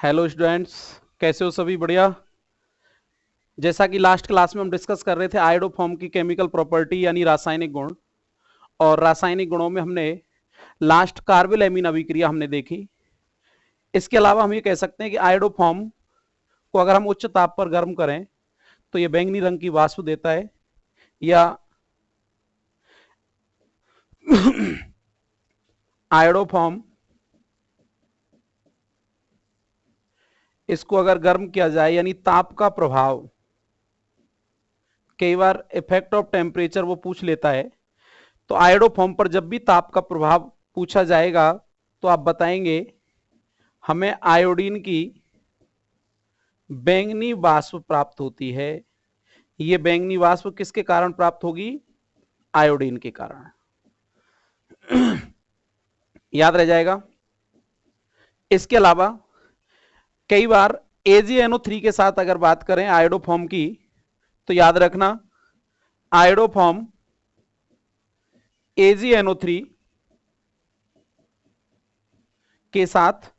Hello students, कैसे हो? सभी बढ़िया। जैसा कि लास्ट क्लास में हम डिस्कस कर रहे थे आयोडोफॉर्म की केमिकल प्रॉपर्टी यानी रासायनिक गुण, और रासायनिक गुणों में हमने लास्ट कार्बोल एमीन अभिक्रिया हमने देखी। इसके अलावा हम ये कह सकते हैं कि आयोडोफॉर्म को अगर हम उच्च ताप पर गर्म करें तो ये बैंगनी रंग की वाष्प देता है, या आयोडोफॉर्म इसको अगर गर्म किया जाए यानी ताप का प्रभाव, कई बार इफेक्ट ऑफ टेम्परेचर वो पूछ लेता है, तो आयोडोफॉर्म पर जब भी ताप का प्रभाव पूछा जाएगा तो आप बताएंगे हमें आयोडीन की बैंगनी वाष्प प्राप्त होती है। ये बैंगनी वाष्प किसके कारण प्राप्त होगी? आयोडीन के कारण। याद रह जाएगा। इसके अलावा कई बार AgNO3 के साथ अगर बात करें आयोडोफॉर्म की, तो याद रखना आयोडोफॉर्म AgNO3 के साथ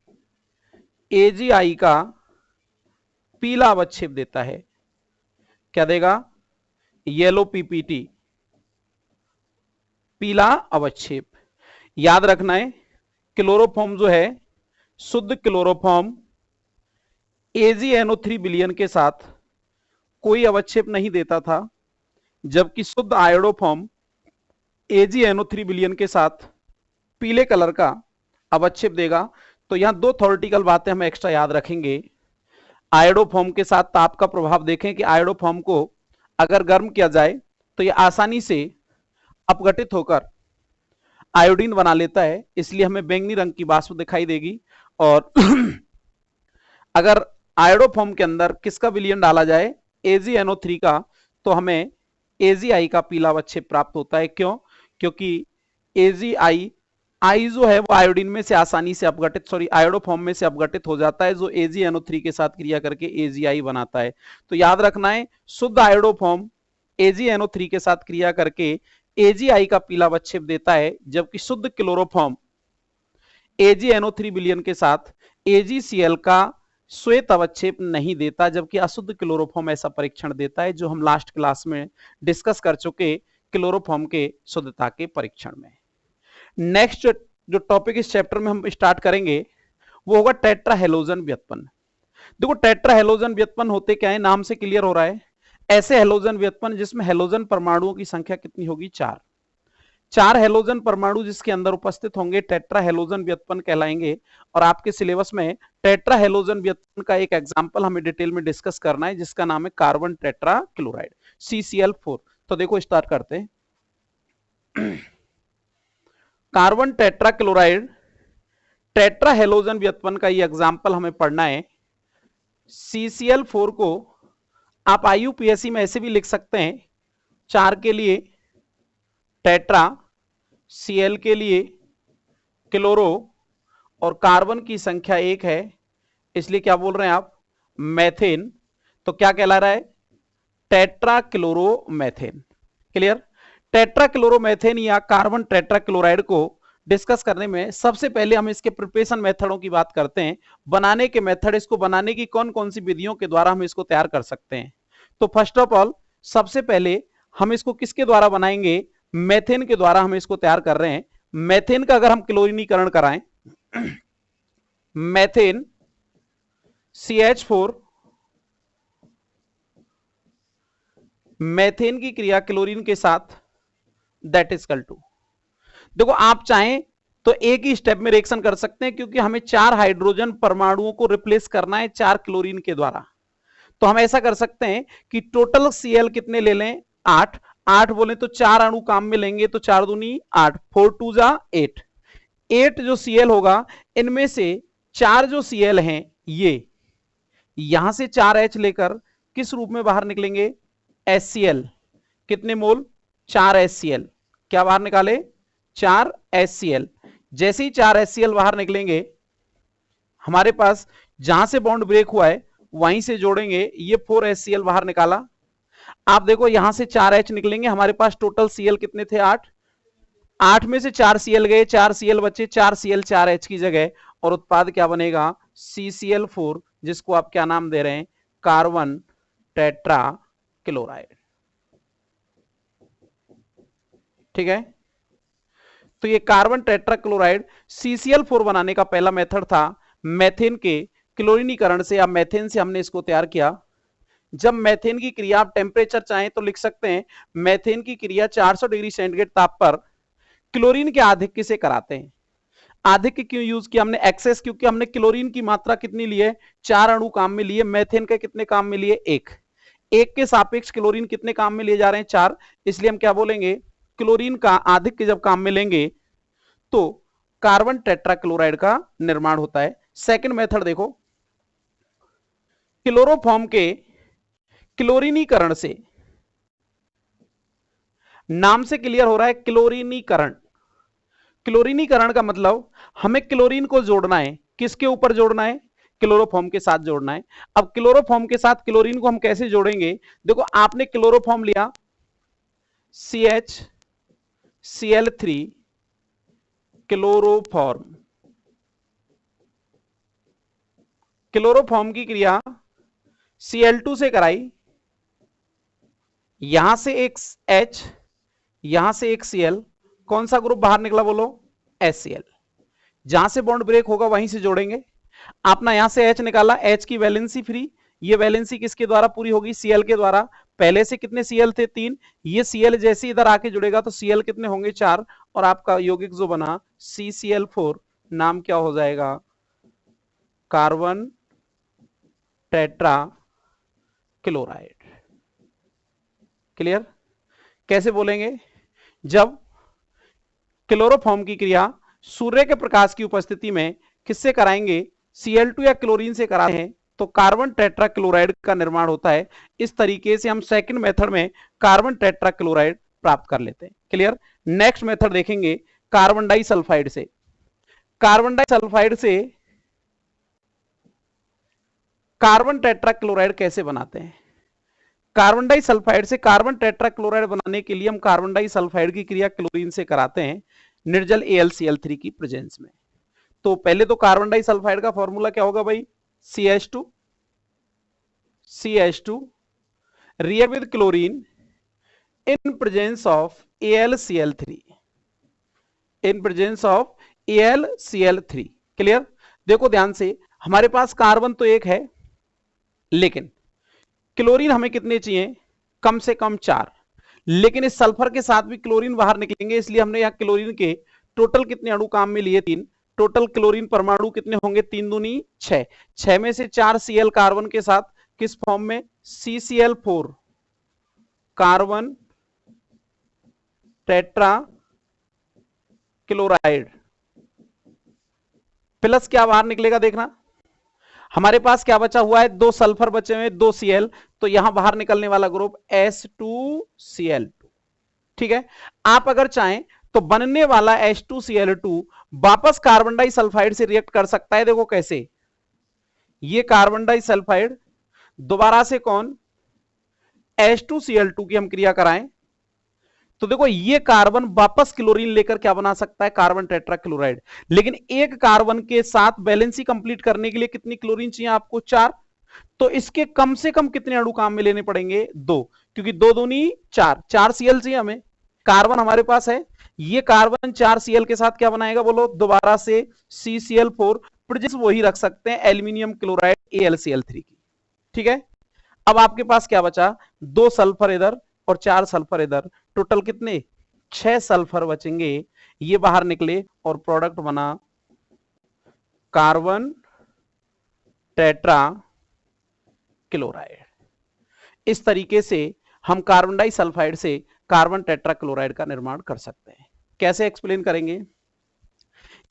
AgI का पीला अवच्छेद देता है। क्या देगा? येलो PPT, पीला अवच्छेद। याद रखना है क्लोरोफॉर्म जो है, शुद्ध क्लोरोफॉर्म AgNO3 विलयन के साथ कोई अवच्छेद नहीं देता था, जबकि शुद्ध आयोडोफॉर्म AgNO3 विलयन के साथ पीले कलर का अवच्छेद देगा। तो यहां दो थ्योरेटिकल बातें हम एक्स्ट्रा याद रखेंगे। आयोडोफॉर्म के साथ ताप का प्रभाव देखें कि आयोडोफॉर्म को अगर गर्म किया जाए तो यह आसानी से अपघटित होकर आयोडीन बना लेता है, इसलिए हमें बैंगनी रंग की वाष्प दिखाई देगी। और अगर आयोडोफॉर्म के अंदर किसका विलयन डाला जाए? AgNO3 का, तो हमें AgI का पीला अवच्छेद प्राप्त होता है। क्यों? क्योंकि AgI जो है वो आयोडीन में से आसानी से अपघटित आयोडोफॉर्म में से अपघटित हो जाता है, जो AgNO3 के साथ क्रिया करके AgI बनाता है। तो याद रखना है शुद्ध आयोडोफॉर्म AgNO3 के साथ क्रिया करके AgI का पीला अवच्छेद देता है, जबकि शुद्ध क्लोरोफॉर्म AgNO3 विलयन के साथ AgCl का श्वेत अवच्छेद नहीं देता, जबकि अशुद्ध क्लोरोफॉर्म ऐसा परीक्षण देता है, जो हम लास्ट क्लास में डिस्कस कर चुके क्लोरोफॉर्म के शुद्धता के परीक्षण में। नेक्स्ट जो टॉपिक इस चैप्टर में हम स्टार्ट करेंगे वो होगा टेट्राहेलोजन व्युत्पन्न। देखो टेट्राहेलोजन व्युत्पन्न होते क्या है, नाम से क्लियर हो रहा है। ऐसे हेलोजन व्युत्पन्न जिसमें हेलोजन परमाणुओं की संख्या कितनी होगी? 4। 4 हेलोजन परमाणु जिसके अंदर उपस्थित होंगे टेट्राहेलोजन व्युत्पन्न कहलाएंगे। और आपके सिलेबस में टेट्राहेलोजन व्युत्पन्न का एक एग्जांपल हमें डिटेल में डिस्कस करना है, जिसका नाम है कार्बन टेट्रा क्लोराइड CCl4। तो देखो स्टार्ट करते हैं। कार्बन टेट्रा क्लोराइड टेट्राहेलोजन व्युत्पन्न का ये एग्जांपल हमें पढ़ना है। CCl4 को आप IUPAC में ऐसे भी लिख सकते हैं, 4 के लिए टेट्रा, Cl के लिए क्लोरो, और कार्बन की संख्या 1 है, इसलिए क्या बोल रहे हैं आप? मैथेन। तो क्या कहला रहा है? Tetra chloromethane. Clear? Tetra chloromethane या कार्बन टेट्रा क्लोराइड को डिस्कस करने में सबसे पहले हम इसके प्रिपरेशन मेथडों की बात करते हैं। बनाने के मेथड, इसको बनाने की कौन कौन सी विधियों के द्वारा हम इसको तैयार कर सकते हैं। तो फर्स्ट ऑफ ऑल सबसे पहले हम इसको किसके द्वारा बनाएंगे? मेथेन के द्वारा हम इसको तैयार कर रहे हैं। मेथेन का अगर हम क्लोरीनीकरण कराएं, मेथेन CH4, मेथेन की क्रिया क्लोरीन के साथ, दैट इज इक्वल टू, देखो आप चाहें तो एक ही स्टेप में रिएक्शन कर सकते हैं, क्योंकि हमें 4 हाइड्रोजन परमाणुओं को रिप्लेस करना है 4 क्लोरीन के द्वारा। तो हम ऐसा कर सकते हैं कि टोटल Cl कितने ले लें? 8। 8 बोले तो 4 अणु काम में लेंगे, तो 4 दूनी 8, 4 2 जा 8। 8 जो Cl होगा, इनमें से 4 जो Cl हैं ये यहां से 4H लेकर किस रूप में बाहर निकलेंगे? HCl। कितने मोल? 4 HCl। क्या बाहर निकाले? 4 HCl। जैसे ही 4 HCl बाहर निकलेंगे, हमारे पास जहां से बॉन्ड ब्रेक हुआ है वहीं से जोड़ेंगे, ये 4 HCl बाहर निकाला। आप देखो यहां से 4H निकलेंगे, हमारे पास टोटल Cl कितने थे? 8। 8 में से 4 Cl गए, 4 Cl बचे, 4 Cl 4H की जगह, और उत्पाद क्या बनेगा, CCl4, जिसको आप क्या नाम दे रहे हैं, कार्बन टेट्रा क्लोराइड। ठीक है, तो ये कार्बन टेट्रा क्लोराइड CCl4 बनाने का पहला मेथड था मेथेन के क्लोरीनीकरण से, या मेथेन से हमने इसको तैयार किया। जब मेथेन की क्रिया, आप टेम्परेचर चाहें तो लिख सकते हैं, मेथेन की क्रिया 400 डिग्री सेंटीग्रेड ताप पर क्लोरीन के आधिक्य से कराते हैं। आधिक्य क्यों यूज किया हमने, एक्सेस, क्योंकि हमने क्लोरीन की मात्रा कितनी ली है, 4 अणु काम में लिए, मेथेन के कितने काम में लिए, 1 के सापेक्ष क्लोरीन कितने काम में लिए जा रहे हैं, 4, इसलिए हम क्या बोलेंगे, क्लोरीन का आधिक्य जब काम में लेंगे तो कार्बन टेट्रा क्लोराइड का निर्माण होता है। सेकंड मेथड देखो, क्लोरोफॉर्म के क्लोरीनीकरण से, नाम से क्लियर हो रहा है, क्लोरीनीकरण। क्लोरीनीकरण का मतलब हमें क्लोरीन को जोड़ना है, किसके ऊपर जोड़ना है, क्लोरोफॉर्म के साथ जोड़ना है। अब क्लोरोफॉर्म के साथ क्लोरीन को हम कैसे जोड़ेंगे, देखो आपने क्लोरोफॉर्म लिया CHCl3 क्लोरोफॉर्म, क्लोरोफॉर्म की क्रिया Cl2 से कराई, यहां से एक H, यहां से एक Cl, कौन सा ग्रुप बाहर निकला बोलो, HCl। जहां से बॉन्ड ब्रेक होगा वहीं से जोड़ेंगे। आपने यहां से H निकाला, H की वैलेंसी फ्री, ये वैलेंसी किसके द्वारा पूरी होगी, Cl के द्वारा। पहले से कितने Cl थे, 3, ये Cl जैसे इधर आके जुड़ेगा तो Cl कितने होंगे, 4, और आपका यौगिक जो बना CCl4, नाम क्या हो जाएगा, कार्बन टेट्रा क्लोराइड। क्लियर, कैसे बोलेंगे, जब क्लोरोफॉर्म की क्रिया सूर्य के प्रकाश की उपस्थिति में किससे कराएंगे, Cl2 या क्लोरीन से कराते हैं तो कार्बन टेट्रा क्लोराइड का निर्माण होता है। इस तरीके से हम सेकंड मेथड में कार्बन टेट्रा क्लोराइड प्राप्त कर लेते हैं। क्लियर, नेक्स्ट मेथड देखेंगे कार्बन डाइसल्फाइड से। कार्बन डाइसल्फाइड से कार्बन टेट्रा क्लोराइड कैसे बनाते हैं, कार्बन डाइसल्फाइड से कार्बन टेट्रा क्लोराइड बनाने के लिए हम कार्बन डाइसल्फाइड की क्रिया क्लोरीन से कराते हैं निर्जल AlCl3 की प्रेजेंस में। तो पहले तो कार्बन डाइसल्फाइड का फॉर्मूला क्या होगा भाई, CH2 react with chlorine in presence of AlCl3, in presence of AlCl3। Clear, देखो ध्यान से, हमारे पास कार्बन तो एक है, लेकिन क्लोरीन हमें कितने चाहिए, कम से कम 4, लेकिन इस सल्फर के साथ भी क्लोरीन बाहर निकलेंगे, इसलिए हमने यहां क्लोरीन के टोटल कितने अणु काम में लिए, 3, टोटल क्लोरीन परमाणु कितने होंगे, 3 दूनी 6, 6 में से 4 Cl कार्बन के साथ किस फॉर्म में, CCl4 carbon tetra chloride, plus क्या बाहर निकलेगा देखना, हमारे पास क्या बचा हुआ है, 2 सल्फर बचे हुए, 2 Cl, तो यहां बाहर निकलने वाला ग्रुप H2Cl2। ठीक है, आप अगर चाहें तो बनने वाला H2Cl2 वापस कार्बन डाइसल्फाइड से रिएक्ट कर सकता है। देखो कैसे, ये कार्बन डाइसल्फाइड दोबारा से कौन, H2Cl2 की हम क्रिया कराएं तो देखो ये कार्बन वापस क्लोरीन लेकर क्या बना सकता है, कार्बन टेट्रा क्लोराइड। लेकिन एक कार्बन के साथ बैलेंसी कंप्लीट करने के लिए कितनी क्लोरीन चाहिए आपको, 4, तो इसके कम से कम कितने अणु काम में लेने पड़ेंगे, 2, क्योंकि 2 दूनी 4, 4 Cl चाहिए हमें, कार्बन हमारे पास है, ये कार्बन 4 Cl के साथ क्या बनाएगा बोलो, दोबारा से CCl4, प्रेजेंस वही रख सकते हैं एल्यूमिनियम क्लोराइड AlCl3 की। ठीक है, अब आपके पास क्या बचा, 2 सल्फर इधर और 4 सल्फर इधर, टोटल कितने, 6 सल्फर बचेंगे, ये बाहर निकले और प्रोडक्ट बना कार्बन टेट्रा क्लोराइड। इस तरीके से हम कार्बन डाइसल्फाइड से कार्बन टेट्रा क्लोराइड का निर्माण कर सकते हैं। कैसे एक्सप्लेन करेंगे,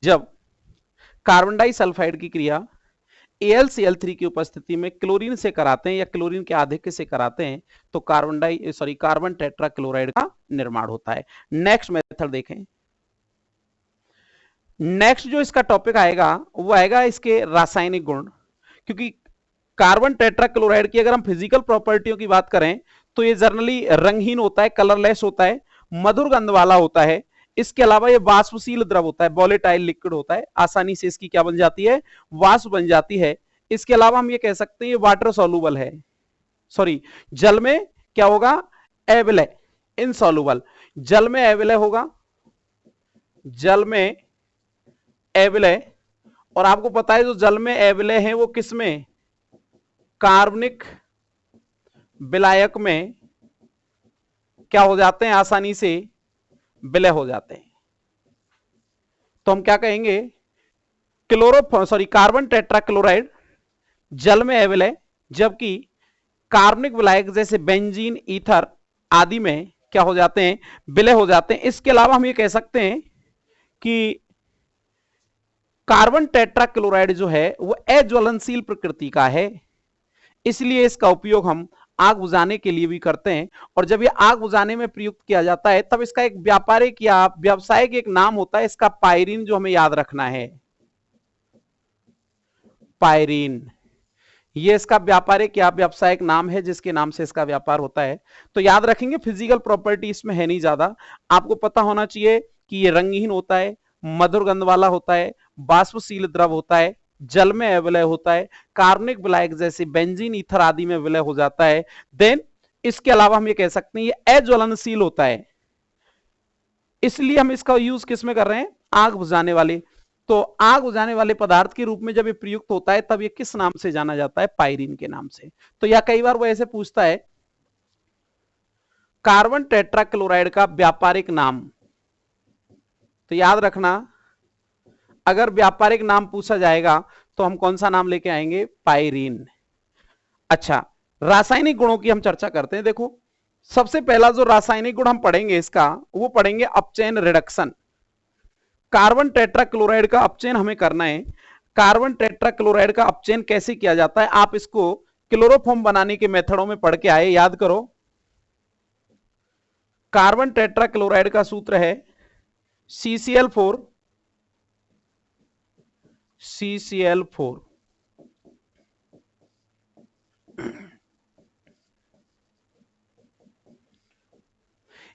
जब कार्बन डाइसल्फाइड की क्रिया AlCl3 की उपस्थिति में क्लोरीन से कराते हैं या क्लोरीन के आधिक्य से कराते हैं तो कार्बन टेट्रा क्लोराइड का निर्माण होता है। नेक्स्ट मेथड देखें, नेक्स्ट जो इसका टॉपिक आएगा वो आएगा इसके रासायनिक गुण, क्योंकि कार्बन टेट्रा क्लोराइड की अगर हम फिजिकल प्रॉपर्टियों की बात करें तो ये जनरली रंगहीन होता है, कलरलेस होता है, मधुर गंध वाला होता है, इसके अलावा ये वाष्पशील द्रव होता है, वॉलेटाइल लिक्विड होता है, आसानी से इसकी क्या बन जाती है, वाष्प बन जाती है। इसके अलावा हम ये कह सकते हैं ये वाटर सॉल्युबल है, सॉरी जल में क्या होगा, एविलय, इनसॉल्युबल, जल में एविलय होगा, जल में एविलय। और आपको पता है जो जल में एविलय है वो किसमें, कार्बनिक विलायक में क्या हो जाते हैं, आसानी से विलय हो जाते हैं। तो हम क्या कहेंगे, कार्बन टेट्राक्लोराइड जल में एविलय, जबकि कार्बनिक विलायक जैसे बेंजीन, ईथर आदि में क्या हो जाते हैं, विलय हो जाते हैं। इसके अलावा हम ये कह सकते हैं कि कार्बन टेट्राक्लोराइड जो है वो अज्वलनशील प्रकृति का है, इसलिए इसका उपयोग हम आग बुझाने के लिए भी करते हैं। और जब ये आग बुझाने में प्रयुक्त किया जाता है तब इसका एक व्यापारिक या व्यावसायिक एक नाम होता है, इसका पायरीन, जो हमें याद रखना है, पायरीन, ये इसका व्यापारिक या व्यावसायिक नाम है जिसके नाम से इसका व्यापार होता है। तो याद रखेंगे, फिजिकल प्रॉपर्टी इसमें है नहीं ज्यादा, आपको पता होना चाहिए कि ये रंगहीन होता है, मधुर गंध वाला होता है, वाष्पशील द्रव होता है, जल में अविलय होता है, कार्बनिक विलायक जैसे बेंजीन, ईथर आदि में विलय हो जाता है। देन इसके अलावा हम ये कह सकते हैं ये अज्वलनशील होता है, इसलिए हम इसका यूज किस में कर रहे हैं, आग बुझाने वाले। तो आग बुझाने वाले पदार्थ के रूप में जब ये प्रयुक्त होता है तब ये किस नाम से जाना जाता है, पायरीन के नाम से। तो या कई बार वो ऐसे पूछता है कार्बन टेट्राक्लोराइड का व्यापारिक नाम, तो याद रखना अगर व्यापारिक नाम पूछा जाएगा तो हम कौन सा नाम लेके आएंगे, पायरीन। अच्छा, रासायनिक गुणों की हम चर्चा करते हैं। देखो सबसे पहला जो रासायनिक गुण हम पढ़ेंगे इसका, वो पढ़ेंगे अपचयन रिडक्शन। कार्बन टेट्राक्लोराइड का अपचयन हमें करना है। कार्बन टेट्राक्लोराइड का अपचयन कैसे किया जाता है, आप इसको क्लोरोफॉर्म बनाने के मेथडों में पढ़ के आए, याद करो। कार्बन टेट्राक्लोराइड का सूत्र है CCl4, CCl4।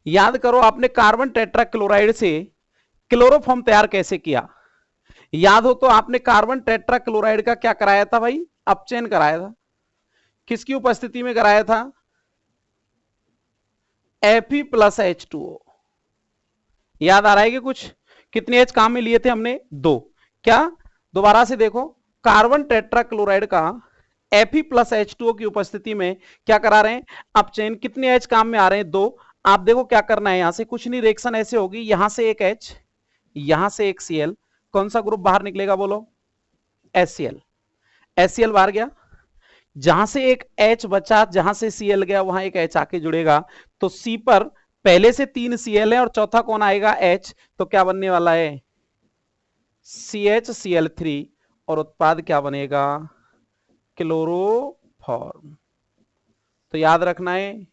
याद करो आपने कार्बन टेट्राक्लोराइड से क्लोरोफॉर्म तैयार कैसे किया, याद हो तो आपने कार्बन टेट्राक्लोराइड का क्या कराया था भाई, अपचयन कराया था। किसकी उपस्थिति में कराया था, Fe+H2O। याद आ रहा है कि कुछ, कितने एच काम में लिए थे हमने, 2। क्या, दोबारा से देखो, कार्बन टेट्राक्लोराइड का Fe+H2O की उपस्थिति में क्या करा रहे हैं, अपचयन। कितने एच काम में आ रहे हैं, 2। आप देखो क्या करना है, यहां से कुछ नहीं, रिएक्शन ऐसे होगी, यहां से एक H, यहां से एक Cl, कौन सा ग्रुप बाहर निकलेगा बोलो, HCl। HCl बाहर गया, जहां से एक H बचा, जहां से Cl गया वहां एक H आके जुड़ेगा, तो C पर पहले से 3 Cl है और चौथा कौन आएगा, H, तो क्या बनने वाला है, CHCl3, और उत्पाद क्या बनेगा, क्लोरोफॉर्म। तो याद रखना है,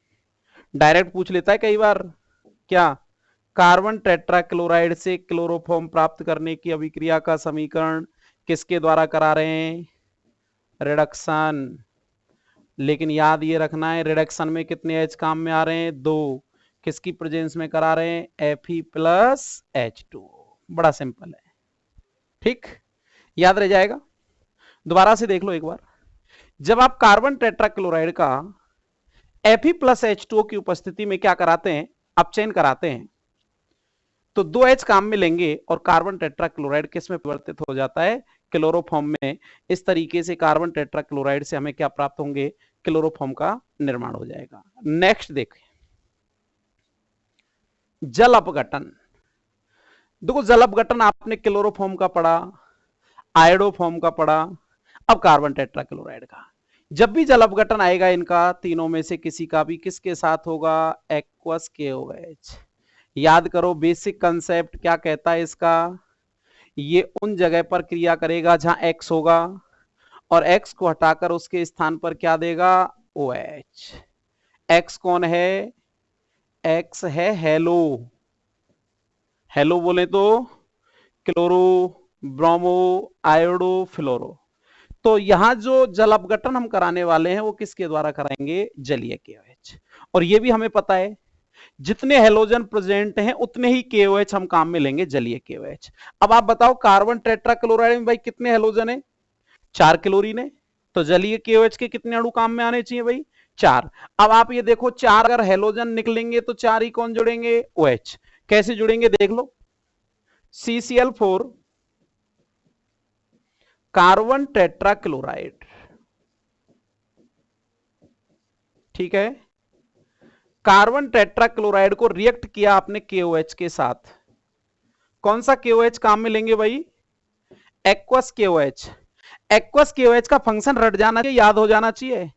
डायरेक्ट पूछ लेता है कई बार, क्या, कार्बन टेट्राक्लोराइड से क्लोरोफॉर्म प्राप्त करने की अभिक्रिया का समीकरण किसके द्वारा करा रहे हैं, रिडक्शन। लेकिन याद ये रखना है, रिडक्शन में कितने एच काम में आ रहे हैं, 2। किसकी प्रेजेंस में करा रहे हैं, Fe+H2O। बड़ा सिंपल है, ठीक, याद रह जाएगा। दोबारा से देख लो एक बार, जब आप कार्बन टेट्राक्लोराइड का Fe+H2O की उपस्थिति में क्या कराते हैं, अपचयन कराते हैं, तो 2 H काम में लेंगे और कार्बन टेट्राक्लोराइड किस में परिवर्तित हो जाता है, क्लोरोफॉर्म में। इस तरीके से कार्बन टेट्राक्लोराइड से हमें क्या प्राप्त होंगे, क्लोरोफॉर्म का निर्माण हो जाएगा। नेक्स्ट देखें, जल अपघटन। देखो जल अपघटन आपने क्लोरोफॉर्म का पढ़ा, आयोडोफॉर्म का पढ़ा, अब कार्बन टेट्राक्लोराइड का। जब भी जल अपघटन आएगा इनका, तीनों में से किसी का भी, किसके साथ होगा, एक्वस KOH। याद करो बेसिक कंसेप्ट क्या कहता है इसका, ये उन जगह पर क्रिया करेगा जहां X होगा और X को हटाकर उसके स्थान पर क्या देगा, OH। X कौन है, X है हेलो, हेलो बोले तो क्लोरो, ब्रोमो, आयोडो, फ्लोरो। तो यहां जो जल अपघटन हम कराने वाले हैं वो किसके द्वारा कराएंगे, जलीय KOH। और ये भी हमें पता है जितने हेलोजन प्रेजेंट हैं उतने ही KOH हम काम में लेंगे, जलीय KOH। अब आप बताओ कार्बन टेट्राक्लोराइड में भाई कितने हेलोजन है? 4 क्लोरीन है, तो जलीय KOH के कितने अणु काम में आने चाहिए भाई? 4। अब आप ये देखो 4 अगर हेलोजन निकलेंगे तो 4 ही कौन जुड़ेंगे? OH। कैसे जुड़ेंगे देख लो, CCl4 कार्बन टेट्राक्लोराइड, ठीक है, कार्बन टेट्राक्लोराइड को रिएक्ट किया आपने KOH के साथ। कौन सा KOH काम में लेंगे भाई? Aqueous KOH। एक्वस KOH का फंक्शन रट जाना चाहिए, याद हो जाना चाहिए।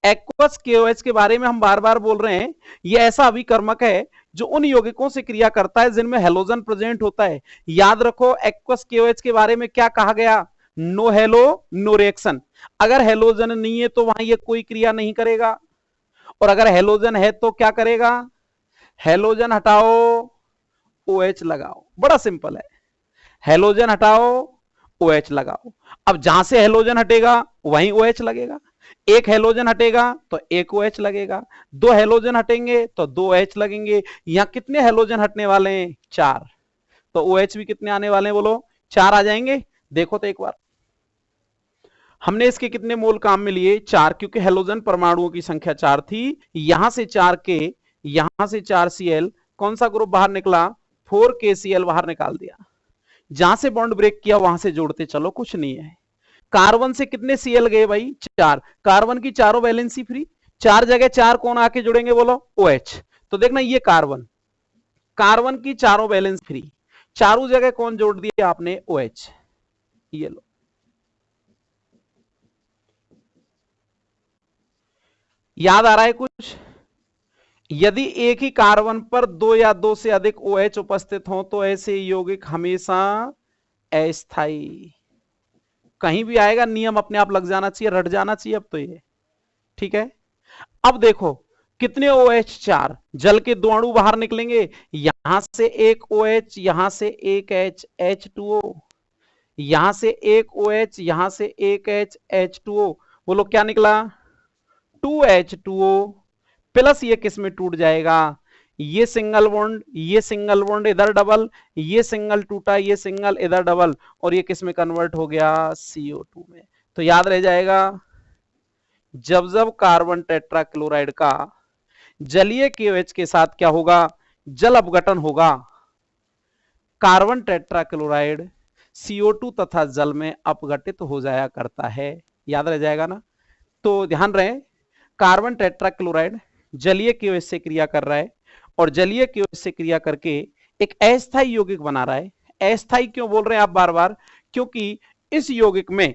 एक्वस KOH के बारे में हम बार बार बोल रहे हैं, यह ऐसा अभिकर्मक है जो उन यौगिकों से क्रिया करता है जिनमें हेलोजन प्रेजेंट होता है। याद रखो एक्वस KOH के बारे में क्या कहा गया? No halo no reaction. अगर हेलोजन नहीं है तो वहां ये कोई क्रिया नहीं करेगा, और अगर हेलोजन है तो क्या करेगा? हेलोजन हटाओ OH लगाओ, बड़ा सिंपल है। हेलोजन हटाओ OH लगाओ। अब जहां से हेलोजन हटेगा वहीं OH लगेगा। एक हेलोजन हटेगा तो एक OH लगेगा, 2 हेलोजन हटेंगे तो 2 OH लगेंगे। यहां कितने हेलोजन हटने वाले हैं? 4। तो OH भी कितने आने वाले हैं बोलो? 4 आ जाएंगे। देखो तो एक बार, हमने इसके कितने मोल काम में लिए? 4, क्योंकि हेलोजन परमाणुओं की संख्या 4 थी। यहां से 4K, यहां से 4Cl, कौन सा ग्रुप बाहर निकला? 4KCl बाहर निकाल दिया। जहां से बॉन्ड ब्रेक किया वहां से जोड़ते चलो, कुछ नहीं है। कार्बन से कितने Cl गए भाई? 4। कार्बन की चारों वैलेंसी फ्री, 4 जगह 4 कौन आके जुड़ेंगे बोलो? OH। तो देखना ये कार्बन, कार्बन की चारों वैलेंस फ्री, चारों जगह कौन जोड़ दिया आपने? OH। ये लो, याद आ रहा है कुछ? यदि एक ही कार्बन पर 2 या 2 से अधिक OH उपस्थित हो तो ऐसे यौगिक हमेशा अस्थायी। कहीं भी आएगा नियम अपने आप लग जाना चाहिए, रट जाना चाहिए अब तो ये, ठीक है। अब देखो कितने OH? 4। जल के 2 अणु बाहर निकलेंगे, यहां से एक OH, यहां से एक H, H2O, यहां से एक OH, यहां से एक H, H2O। बोलो क्या निकला? 2H2O प्लस ये किस में टूट जाएगा? ये सिंगल बॉन्ड, ये सिंगल बॉन्ड इधर डबल, ये सिंगल टूटा, ये सिंगल इधर डबल, और ये किस में कन्वर्ट हो गया? CO2 में। तो याद रह जाएगा, जब जब कार्बन टेट्राक्लोराइड का जलीय KOH के साथ क्या होगा? जल अपघटन होगा, कार्बन टेट्राक्लोराइड CO2 तथा जल में अपघटित हो जाया करता है। याद रह जाएगा ना? तो ध्यान रहे, कार्बन टेट्राक्लोराइड जलीय KOH से क्रिया कर रहा है, और जलीय KOH से क्रिया करके एक अस्थायी यौगिक बना रहा है। अस्थायी क्यों बोल रहे हैं आप बार बार? क्योंकि इस यौगिक में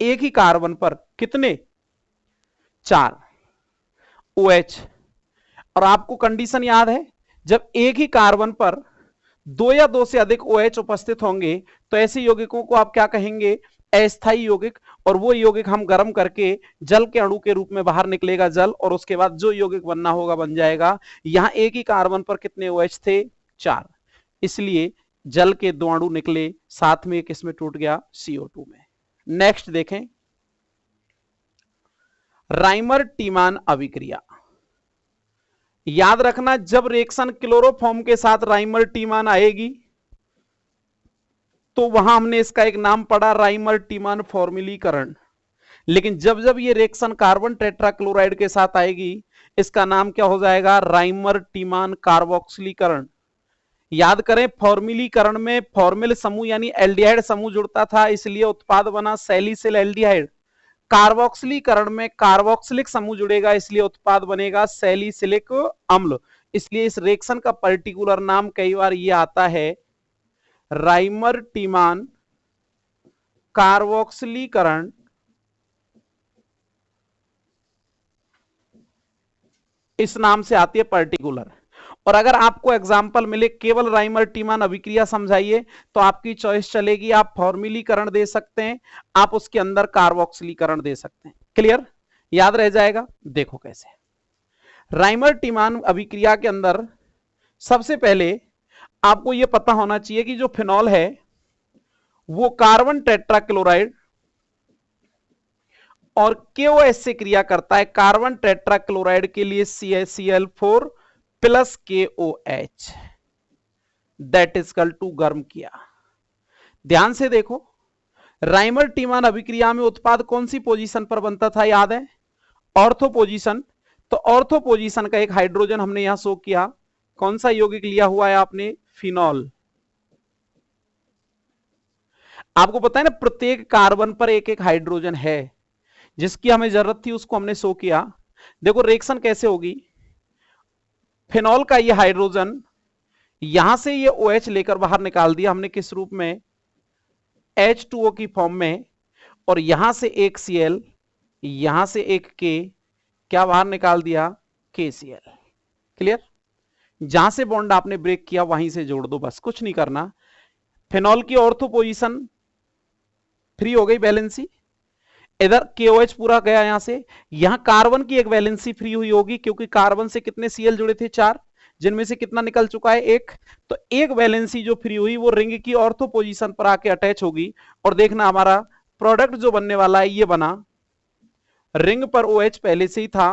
एक ही कार्बन पर कितने? 4 OH। और आपको कंडीशन याद है, जब एक ही कार्बन पर 2 या 2 से अधिक OH उपस्थित होंगे तो ऐसे यौगिकों को आप क्या कहेंगे? अस्थायी यौगिक। और वो यौगिक हम गर्म करके जल के अणु के रूप में बाहर निकलेगा जल, और उसके बाद जो यौगिक बनना होगा बन जाएगा। यहां एक ही कार्बन पर कितने OH थे? 4। इसलिए जल के 2 अणु निकले, साथ में एक इसमें टूट गया CO2 में। नेक्स्ट देखें, राइमर टीमान अभिक्रिया। याद रखना, जब रिएक्शन क्लोरोफॉर्म के साथ राइमर टीमान आएगी तो वहां हमने इसका एक नाम पढ़ा, राइमर टीमान फॉर्मुलीकरण। लेकिन जब जब ये रिएक्शन कार्बन टेट्राक्लोराइड के साथ आएगी इसका नाम क्या हो जाएगा? राइमर टीमान कार्बोक्सिलीकरण। याद करें, फॉर्मुलीकरण में फॉर्मिल समूह यानी एल्डिहाइड समूह जुड़ता था, इसलिए उत्पाद बना सैलिसिल एल्डिहाइड। कार्बोक्सिलीकरण में कार्बोक्सिलिक समूह जुड़ेगा, इसलिए उत्पाद बनेगा सैलिसिलिक अम्ल। इसलिए इस रिएक्शन का पर्टिकुलर नाम कई बार ये आता है राइमर टीमान कार्बोक्सिलीकरण। इस नाम से आती है पर्टिकुलर। और अगर आपको एग्जाम्पल मिले केवल राइमर टीमान अभिक्रिया समझाइए तो आपकी चॉइस चलेगी, आप फॉर्मुलीकरण दे सकते हैं, आप उसके अंदर कार्बोक्सिलीकरण दे सकते हैं। क्लियर? याद रह जाएगा। देखो कैसे राइमर टीमान अभिक्रिया के अंदर सबसे पहले आपको यह पता होना चाहिए कि जो फिनॉल है वो कार्बन टेट्राक्लोराइड और KOH से क्रिया करता है। कार्बन टेट्राक्लोराइड के लिए CaCl4 plus KOH that is equal to गर्म किया। ध्यान से देखो, राइमर टीमान अभिक्रिया में उत्पाद कौन सी पोजीशन पर बनता था, याद है? Ortho position. तो ऑर्थो पोजीशन का एक हाइड्रोजन हमने यहां शो किया। कौन सा यौगिक लिया हुआ है आपने? फिनॉल। आपको पता है ना, प्रत्येक कार्बन पर एक एक हाइड्रोजन है, जिसकी हमें जरूरत थी उसको हमने शो किया। देखो रिएक्शन कैसे होगी, फिनॉल का ये हाइड्रोजन यहां से ये OH लेकर बाहर निकाल दिया हमने, किस रूप में? H2O की फॉर्म में। और यहां से एक Cl, यहां से एक K, क्या बाहर निकाल दिया? KCl। क्लियर? जहां से बॉन्ड आपने ब्रेक किया वहीं से जोड़ दो, बस कुछ नहीं करना। फिनॉल की ऑर्थो पोजीशन फ्री हो गई, वैलेंसी। इधर KOH पूरा गया यहां से। यहां कार्बन की एक वैलेंसी फ्री हुई होगी, क्योंकि कार्बन से कितने Cl जुड़े थे? 4, जिनमें से कितना निकल चुका है? 1। तो एक वैलेंसी जो फ्री हुई वो रिंग की ऑर्थो पोजीशन पर आके अटैच होगी। और देखना हमारा प्रोडक्ट जो बनने वाला है ये बना, रिंग पर OH पहले से ही था,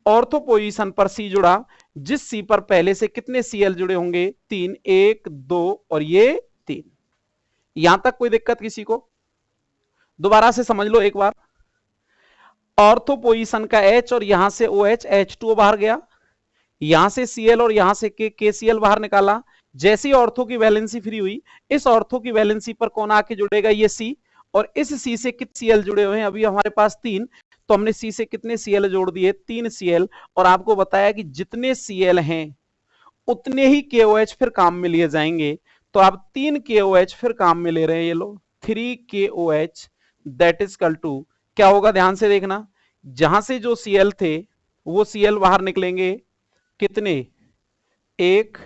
ऑर्थो पोजीशन पर C जुड़ा, जिस C पर पहले से कितने Cl जुड़े होंगे? 3, 1, 2 और ये 3। यहां तक कोई दिक्कत किसी को? दोबारा से समझ लो एक बार। ऑर्थो पोजीशन का H और यहां से OH, H2O बाहर गया, यहां से Cl और यहां से KCl बाहर निकाला। जैसी ऑर्थो की वैलेंसी फ्री हुई, इस ऑर्थो की वैलेंसी पर कौन आके जुड़ेगा? ये C। और इस C से कितने Cl जुड़े हुए हैं? अभी हमारे पास 3, तो हमने C से कितने Cl जोड़ दिए? 3 Cl। और आपको बताया कि जितने Cl हैं उतने ही KOH फिर काम में लिए जाएंगे। तो आप 3 KOH फिर काम में ले रहे हैं, ये लो 3 KOH that is equal to क्या होगा? ध्यान से देखना, जहां से जो Cl थे वो Cl बाहर निकलेंगे, कितने? 1,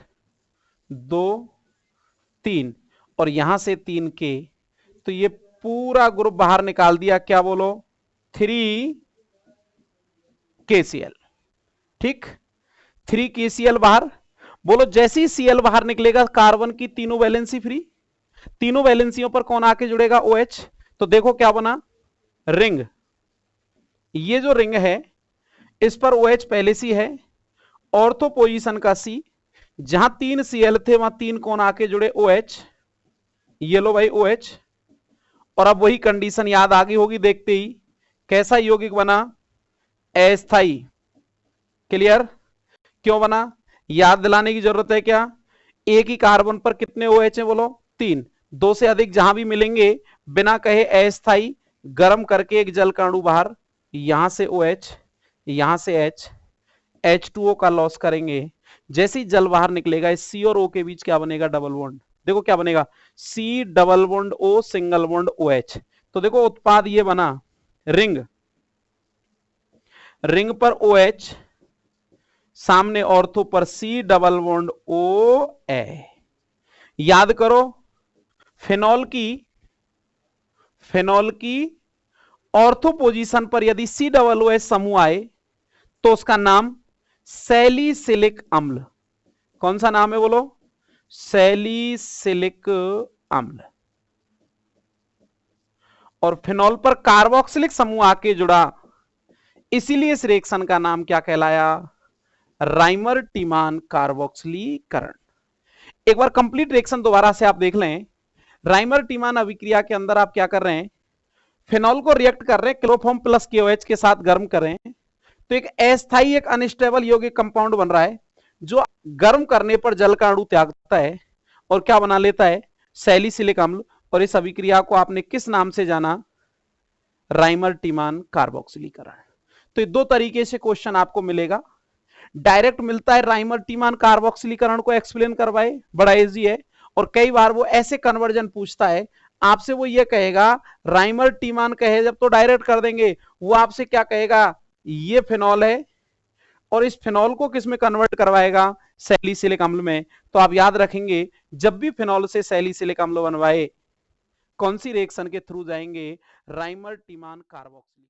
2, 3, और यहां से 3 के, तो ये पूरा ग्रुप बाहर निकाल दिया, क्या बोलो? 3 KCl। ठीक, 3 KCl बाहर। बोलो जैसे ही Cl बाहर निकलेगा, कार्बन की तीनों वैलेंसी फ्री, तीनों वैलेंसियों पर कौन आके जुड़ेगा? OH। तो देखो क्या बना? रिंग। ये जो रिंग है इस पर OH पहले से है, ऑर्थो पोजीशन का C, जहां 3 Cl थे वहां 3 कौन आके जुड़े? OH। ये लो भाई OH। और अब वही कंडीशन याद आ गई होगी देखते ही, कैसा यौगिक बना? अस्थाई। क्लियर? क्यों बना? याद दिलाने की जरूरत है क्या? एक ही कार्बन पर कितने OH हैं? बोलो 3। 2 से अधिक जहां भी मिलेंगे बिना कहे अस्थाई, गर्म करके एक जल का अणु बाहर, यहां से OH, यहां से H, H2O का लॉस करेंगे। जैसे ही जल बाहर निकलेगा, इस C और O के बीच क्या बनेगा? Double bond. देखो क्या बनेगा? C double bond O single bond OH। तो देखो उत्पाद ये बना, रिंग, रिंग पर OH, सामने ऑर्थो पर C डबल बॉन्ड OA। याद करो, फिनॉल की ऑर्थो पोजीशन पर यदि C डबल OH समूह आए तो उसका नाम सैलिसिलिक अम्ल। कौन सा नाम है? बोलो सैलिसिलिक अम्ल। और फिनॉल पर कार्बोक्सिलिक समूह आके जुड़ा, इसीलिए इस रिएक्शन का नाम क्या कहलाया? राइमर टीमान कार्बोक्सिलीकरण। एक बार कंप्लीट रिएक्शन दोबारा से आप देख लें। राइमर टीमान अभिक्रिया के अंदर आप क्या कर रहे हैं? फिनॉल को रिएक्ट कर रहे हैं, क्लोरोफॉर्म प्लस KOH के साथ गर्म कर रहे हैं, तो एक अस्थाई, एक अनस्टेबल यौगिक कंपाउंड बन रहा है, जो गर्म करने पर जल का अणु त्यागता है और क्या बना लेता है? सैलिसिलिक अम्ल। और इस अभिक्रिया को आपने किस नाम से जाना? राइमर टीमान कार्बोक्सिलीकरण। तो ये दो तरीके से क्वेश्चन आपको मिलेगा। डायरेक्ट मिलता है राइमर टीमान कार्बोक्सिलीकरण को एक्सप्लेन करवाए, बड़ा इजी है। और कई बार वो ऐसे कन्वर्जन पूछता है आपसे, वो ये कहेगा राइमर टीमान कहे जब तो डायरेक्ट कर देंगे, वो आपसे क्या कहेगा? ये फिनॉल है और इस फिनॉल को किस में कन्वर्ट करवाएगा? सैलिसिलिक अम्ल में। तो आप याद रखेंगे, जब भी फिनॉल से सैलिसिलिक अम्ल बनवाए, कौन सी रिएक्शन के थ्रू जाएंगे? Reimer Tiemann carboxyl.